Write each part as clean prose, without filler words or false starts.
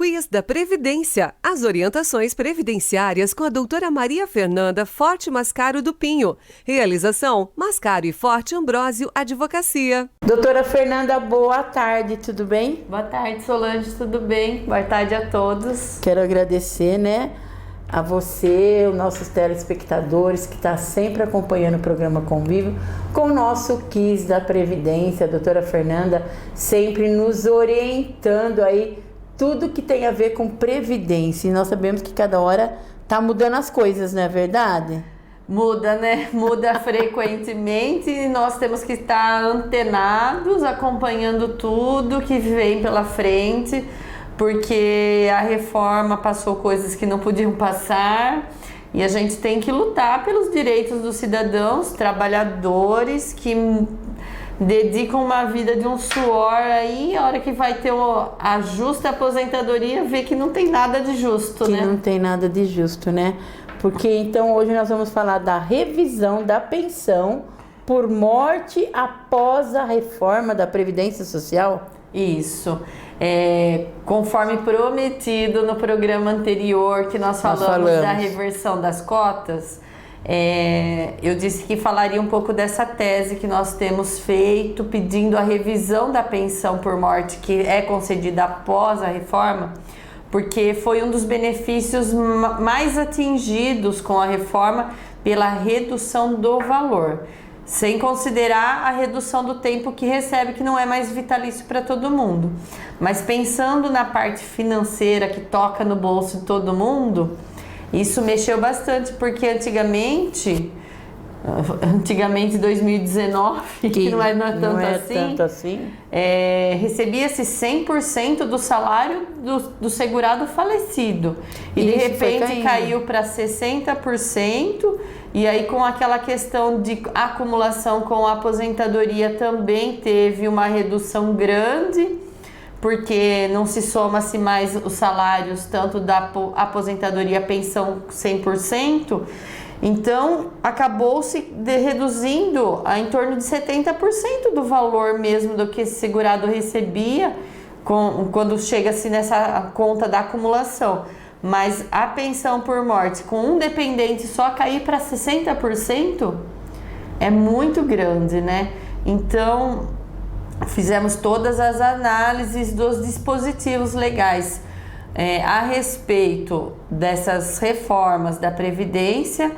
Quiz da Previdência. As orientações previdenciárias com a doutora Maria Fernanda Forte Mascaro do Pinho. Realização: Mascaro e Forte Ambrósio Advocacia. Doutora Fernanda, boa tarde, tudo bem? Boa tarde, Solange, tudo bem? Boa tarde a todos. Quero agradecer, a você, os nossos telespectadores que está sempre acompanhando o programa Convívio com o nosso Quiz da Previdência. A doutora Fernanda sempre nos orientando aí tudo que tem a ver com previdência. E nós sabemos que cada hora está mudando as coisas, não é verdade? Muda, né? Muda frequentemente e nós temos que estar antenados, acompanhando tudo que vem pela frente, porque a reforma passou coisas que não podiam passar e a gente tem que lutar pelos direitos dos cidadãos, trabalhadores que dedicam uma vida de um suor aí, a hora que vai ter a justa aposentadoria, vê que não tem nada de justo, né? Que não tem nada de justo, né? Porque então hoje nós vamos falar da revisão da pensão por morte após a reforma da Previdência Social. Isso. Conforme prometido no programa anterior que nós falamos da reversão das cotas, eu disse que falaria um pouco dessa tese que nós temos feito, pedindo a revisão da pensão por morte que é concedida após a reforma, porque foi um dos benefícios mais atingidos com a reforma pela redução do valor, sem considerar a redução do tempo que recebe, que não é mais vitalício para todo mundo. Mas pensando na parte financeira que toca no bolso de todo mundo, isso mexeu bastante, porque antigamente 2019, que não é tanto assim, recebia-se 100% do salário do segurado falecido. E de repente caiu para 60%, e aí com aquela questão de acumulação com a aposentadoria também teve uma redução grande, porque não se soma-se mais os salários tanto da aposentadoria pensão 100%, então acabou-se reduzindo a em torno de 70% do valor mesmo do que esse segurado recebia quando chega-se nessa conta da acumulação. Mas a pensão por morte com um dependente só cair para 60% é muito grande, né? Então fizemos todas as análises dos dispositivos legais a respeito dessas reformas da Previdência,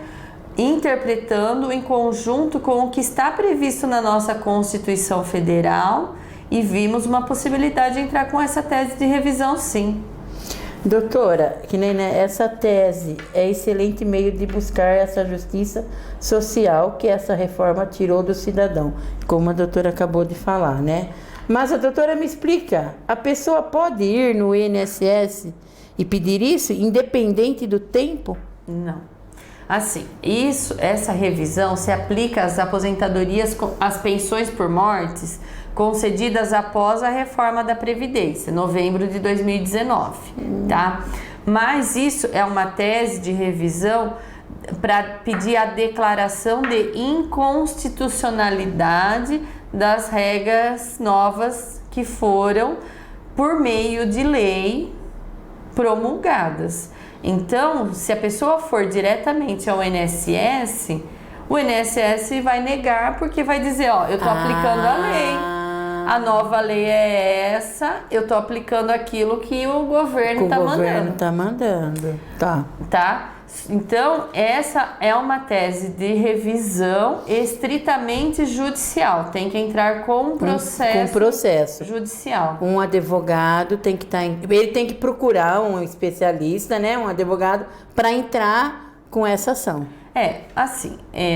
interpretando em conjunto com o que está previsto na nossa Constituição Federal, e vimos uma possibilidade de entrar com essa tese de revisão, sim. Doutora, que nem essa tese é excelente meio de buscar essa justiça social que essa reforma tirou do cidadão, como a doutora acabou de falar, né? Mas a doutora me explica, a pessoa pode ir no INSS e pedir isso, independente do tempo? Não. Assim, essa revisão se aplica às aposentadorias, às pensões por mortes concedidas após a reforma da Previdência, novembro de 2019, tá? Mas isso é uma tese de revisão para pedir a declaração de inconstitucionalidade das regras novas que foram por meio de lei promulgadas. Então, se a pessoa for diretamente ao INSS, o INSS vai negar, porque vai dizer, eu estou aplicando a lei. A nova lei é essa, eu estou aplicando aquilo que o governo está mandando. O governo está mandando, tá? Então, essa é uma tese de revisão estritamente judicial. Tem que entrar com um processo judicial. Um advogado tem que estar... Ele tem que procurar um especialista, né? Um advogado, para entrar com essa ação.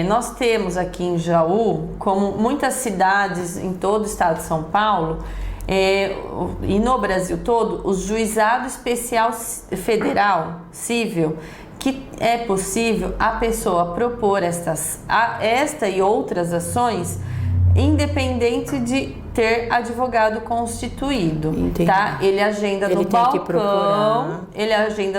Nós temos aqui em Jaú, como muitas cidades em todo o estado de São Paulo, e no Brasil todo, o Juizado Especial Federal Civil, que é possível a pessoa propor esta e outras ações, independente de ter advogado constituído. Entendi. Tá? Ele agenda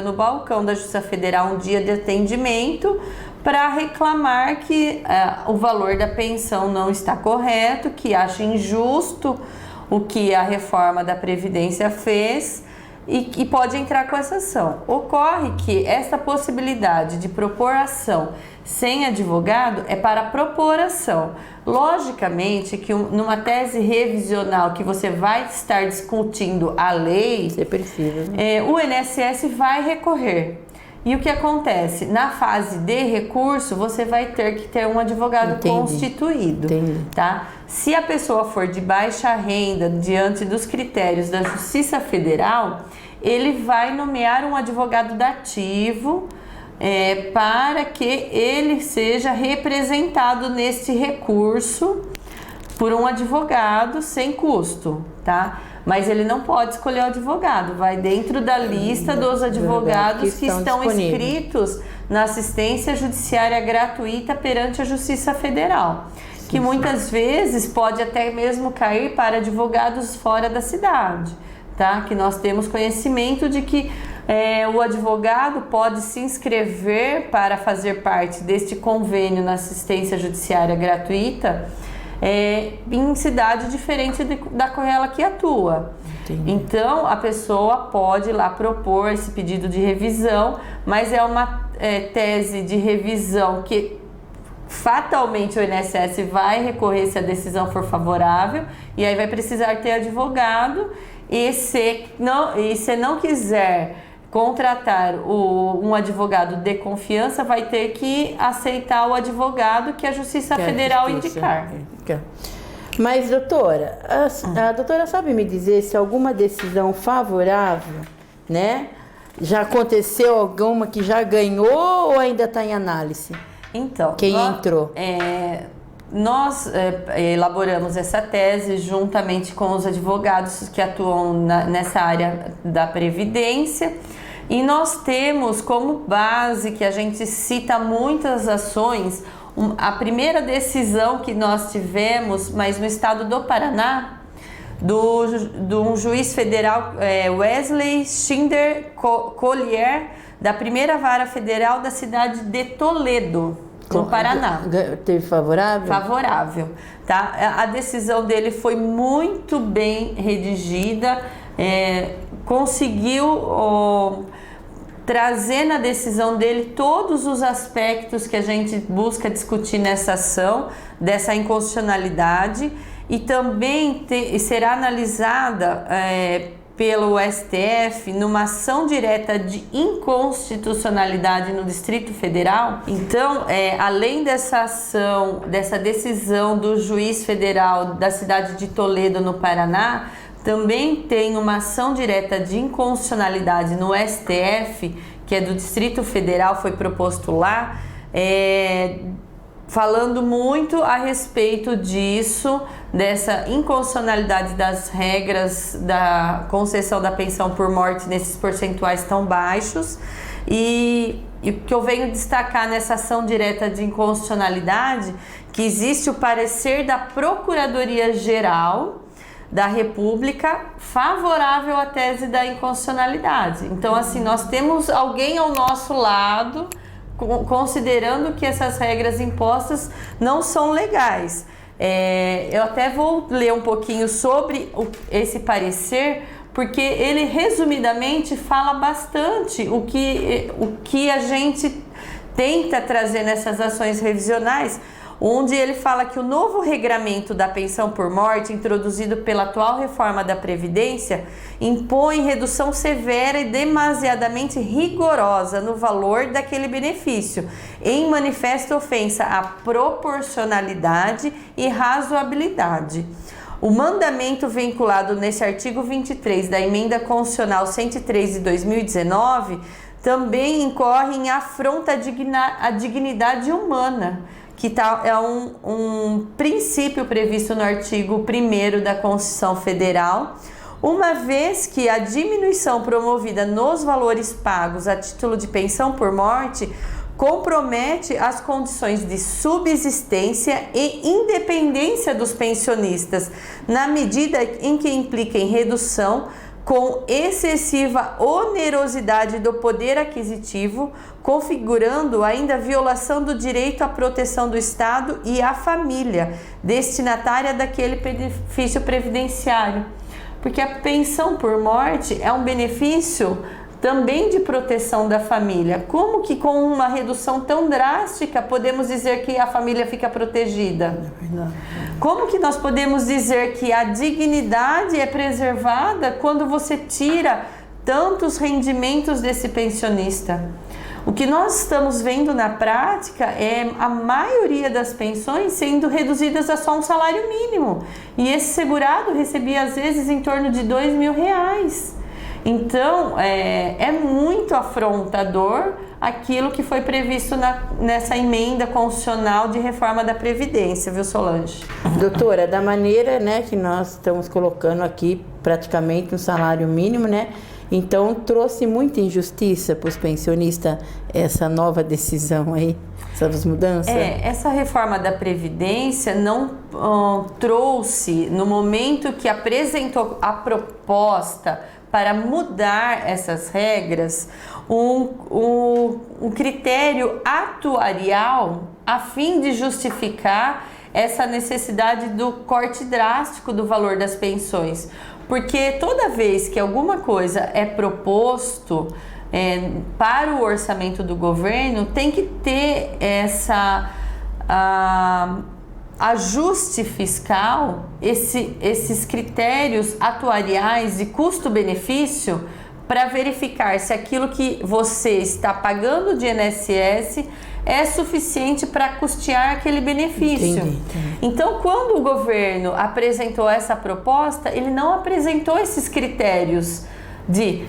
no balcão da Justiça Federal um dia de atendimento para reclamar que o valor da pensão não está correto, que acha injusto o que a reforma da Previdência fez, e pode entrar com essa ação. Ocorre que essa possibilidade de propor ação sem advogado é para propor ação. Logicamente que numa tese revisional que você vai estar discutindo a lei, você precisa, o INSS vai recorrer. E o que acontece? Na fase de recurso, você vai ter que ter um advogado constituído. Tá? Se a pessoa for de baixa renda, diante dos critérios da Justiça Federal, ele vai nomear um advogado dativo para que ele seja representado neste recurso por um advogado sem custo, tá? Mas ele não pode escolher o advogado, vai dentro da lista dos advogados que estão inscritos na assistência judiciária gratuita perante a Justiça Federal, que muitas vezes pode até mesmo cair para advogados fora da cidade, tá? Que nós temos conhecimento de que o advogado pode se inscrever para fazer parte deste convênio na assistência judiciária gratuita em cidade diferente daquela que atua. Entendi. Então, a pessoa pode ir lá propor esse pedido de revisão, mas é uma tese de revisão que fatalmente o INSS vai recorrer se a decisão for favorável, e aí vai precisar ter advogado, e se não quiser contratar um advogado de confiança, vai ter que aceitar o advogado que a Justiça Federal indicar. Mas, doutora, a doutora sabe me dizer se alguma decisão favorável, né? Já aconteceu alguma que já ganhou ou ainda está em análise? Então, quem entrou? Nós elaboramos essa tese juntamente com os advogados que atuam nessa área da Previdência, e nós temos como base, que a gente cita muitas ações, a primeira decisão que nós tivemos, mas no estado do Paraná, de um juiz federal, Wesley Schinder Collier, da primeira vara federal da cidade de Toledo, no Paraná. Teve favorável? Favorável, tá? A decisão dele foi muito bem redigida, conseguiu trazer na decisão dele todos os aspectos que a gente busca discutir nessa ação, dessa inconstitucionalidade, e também será analisada pelo STF numa ação direta de inconstitucionalidade no Distrito Federal. Então, além dessa ação, dessa decisão do juiz federal da cidade de Toledo, no Paraná, também tem uma ação direta de inconstitucionalidade no STF, que é do Distrito Federal, foi proposto lá, falando muito a respeito disso, dessa inconstitucionalidade das regras da concessão da pensão por morte nesses percentuais tão baixos. E o que eu venho destacar nessa ação direta de inconstitucionalidade, que existe o parecer da Procuradoria-Geral da República favorável à tese da inconstitucionalidade. Então, assim, nós temos alguém ao nosso lado considerando que essas regras impostas não são legais. Eu até vou ler um pouquinho sobre esse parecer, porque ele resumidamente fala bastante o que a gente tenta trazer nessas ações revisionais, onde ele fala que o novo regramento da pensão por morte, introduzido pela atual reforma da Previdência, impõe redução severa e demasiadamente rigorosa no valor daquele benefício, em manifesta ofensa à proporcionalidade e razoabilidade. O mandamento vinculado nesse artigo 23 da Emenda Constitucional 103 de 2019 também incorre em afronta à dignidade humana, que é um princípio previsto no artigo 1º da Constituição Federal, uma vez que a diminuição promovida nos valores pagos a título de pensão por morte compromete as condições de subsistência e independência dos pensionistas, na medida em que implica em redução com excessiva onerosidade do poder aquisitivo, configurando ainda a violação do direito à proteção do Estado e à família, destinatária daquele benefício previdenciário. Porque a pensão por morte é um benefício também de proteção da família. Como que com uma redução tão drástica podemos dizer que a família fica protegida? Como que nós podemos dizer que a dignidade é preservada quando você tira tantos rendimentos desse pensionista? O que nós estamos vendo na prática é a maioria das pensões sendo reduzidas a só um salário mínimo. E esse segurado recebia às vezes em torno de R$2.000. Então, é muito afrontador aquilo que foi previsto nessa emenda constitucional de reforma da Previdência, viu, Solange? Doutora, da maneira, né, que nós estamos colocando aqui praticamente um salário mínimo, né? Então, trouxe muita injustiça para os pensionistas essa nova decisão aí, essas mudanças? Essa reforma da Previdência não trouxe, no momento que apresentou a proposta para mudar essas regras, um critério atuarial a fim de justificar essa necessidade do corte drástico do valor das pensões. Porque toda vez que alguma coisa é proposto para o orçamento do governo, tem que ter essa ajuste fiscal, esses critérios atuariais de custo-benefício para verificar se aquilo que você está pagando de INSS é suficiente para custear aquele benefício. Entendi. Então, quando o governo apresentou essa proposta, ele não apresentou esses critérios de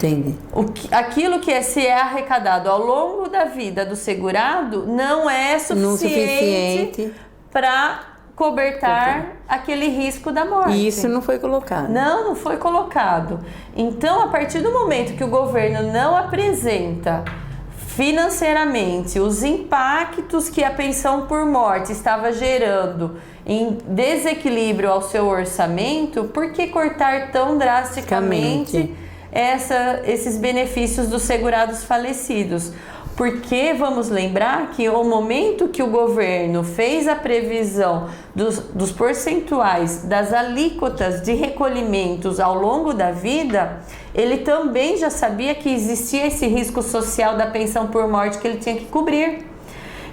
aquilo que se é arrecadado ao longo da vida do segurado não é suficiente para cobertar aquele risco da morte. E isso não foi colocado. Não foi colocado. Então, a partir do momento que o governo não apresenta financeiramente os impactos que a pensão por morte estava gerando em desequilíbrio ao seu orçamento, por que cortar tão drasticamente esses benefícios dos segurados falecidos? Porque vamos lembrar que o momento que o governo fez a previsão dos percentuais das alíquotas de recolhimentos ao longo da vida, ele também já sabia que existia esse risco social da pensão por morte que ele tinha que cobrir.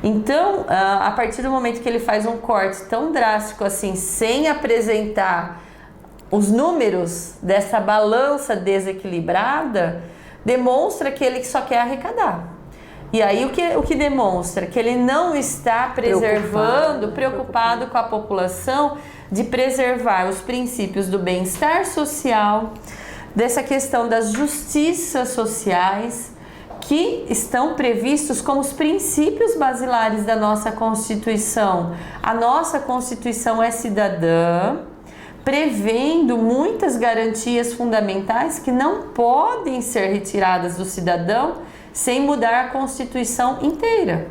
Então, a partir do momento que ele faz um corte tão drástico assim, sem apresentar os números dessa balança desequilibrada, demonstra que ele só quer arrecadar. E aí o que demonstra? Que ele não está preocupado com a população de preservar os princípios do bem-estar social, dessa questão das justiças sociais, que estão previstos como os princípios basilares da nossa Constituição. A nossa Constituição é cidadã, prevendo muitas garantias fundamentais que não podem ser retiradas do cidadão sem mudar a Constituição inteira.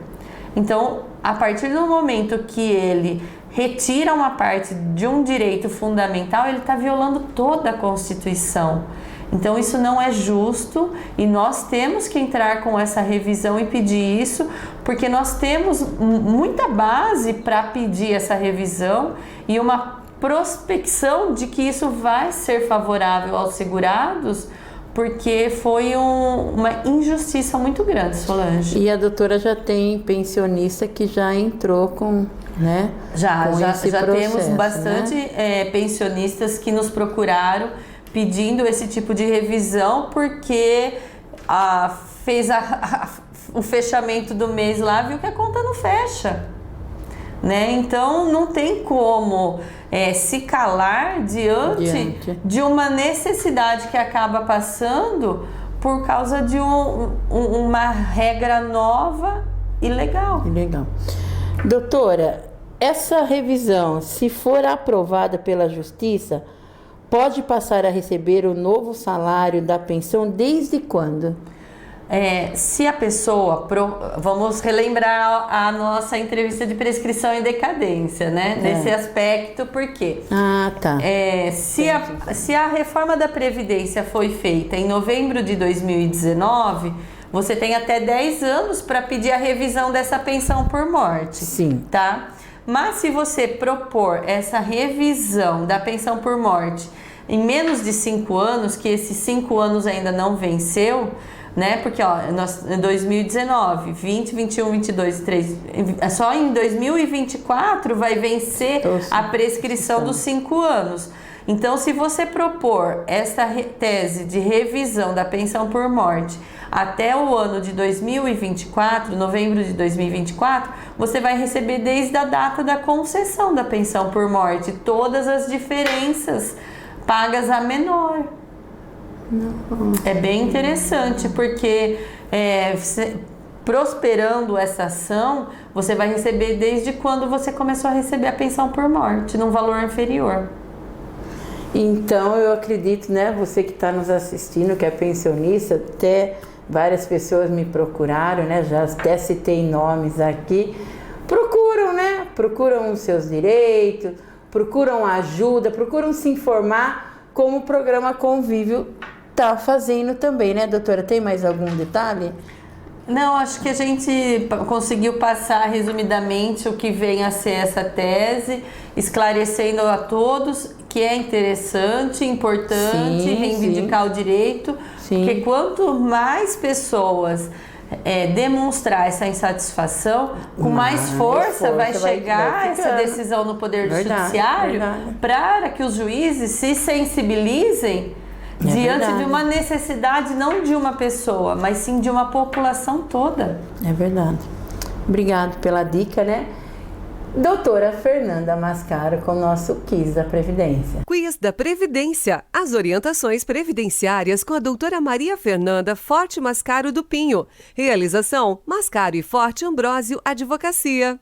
Então, a partir do momento que ele retira uma parte de um direito fundamental, ele está violando toda a Constituição. Então, isso não é justo e nós temos que entrar com essa revisão e pedir isso, porque nós temos muita base para pedir essa revisão e uma prospecção de que isso vai ser favorável aos segurados, porque foi uma injustiça muito grande, Solange. E a doutora já tem pensionista que já entrou com, né? Já temos bastante, né? Pensionistas que nos procuraram pedindo esse tipo de revisão, porque fez o fechamento do mês lá, viu que a conta não fecha, né? Então não tem como se calar diante de uma necessidade que acaba passando por causa de uma regra nova e legal. Legal. Doutora, essa revisão, se for aprovada pela Justiça, pode passar a receber o novo salário da pensão desde quando? Se a pessoa, vamos relembrar a nossa entrevista de prescrição e decadência, né? Nesse aspecto, por quê? Tá. Se a reforma da Previdência foi feita em novembro de 2019, você tem até 10 anos para pedir a revisão dessa pensão por morte. Sim. Tá? Mas se você propor essa revisão da pensão por morte em menos de 5 anos, que esses 5 anos ainda não venceu, né? Porque nós em 2019, 20, 21, 22, 23, só em 2024 vai vencer a prescrição dos 5 anos. Então, se você propor essa tese de revisão da pensão por morte até o ano de 2024, novembro de 2024, você vai receber desde a data da concessão da pensão por morte todas as diferenças pagas a menor. É bem interessante, porque prosperando essa ação, você vai receber desde quando você começou a receber a pensão por morte, num valor inferior. Então, eu acredito, né, você que está nos assistindo, que é pensionista, até várias pessoas me procuraram, né, já até citei nomes aqui, procuram, né, procuram os seus direitos, procuram ajuda, procuram se informar como o programa Convívio está fazendo também, né, doutora? Tem mais algum detalhe? Não, acho que a gente conseguiu passar resumidamente o que vem a ser essa tese, esclarecendo a todos que é interessante, importante reivindicar o direito, porque quanto mais pessoas demonstrar essa insatisfação, com mais força vai chegar essa decisão no Poder Judiciário para que os juízes se sensibilizem diante de uma necessidade não de uma pessoa, mas sim de uma população toda. É verdade. Obrigado pela dica, né? Doutora Fernanda Mascaro com o nosso Quiz da Previdência. Quiz da Previdência. As orientações previdenciárias com a doutora Maria Fernanda Forte Mascaro do Pinho. Realização: Mascaro e Forte Ambrósio Advocacia.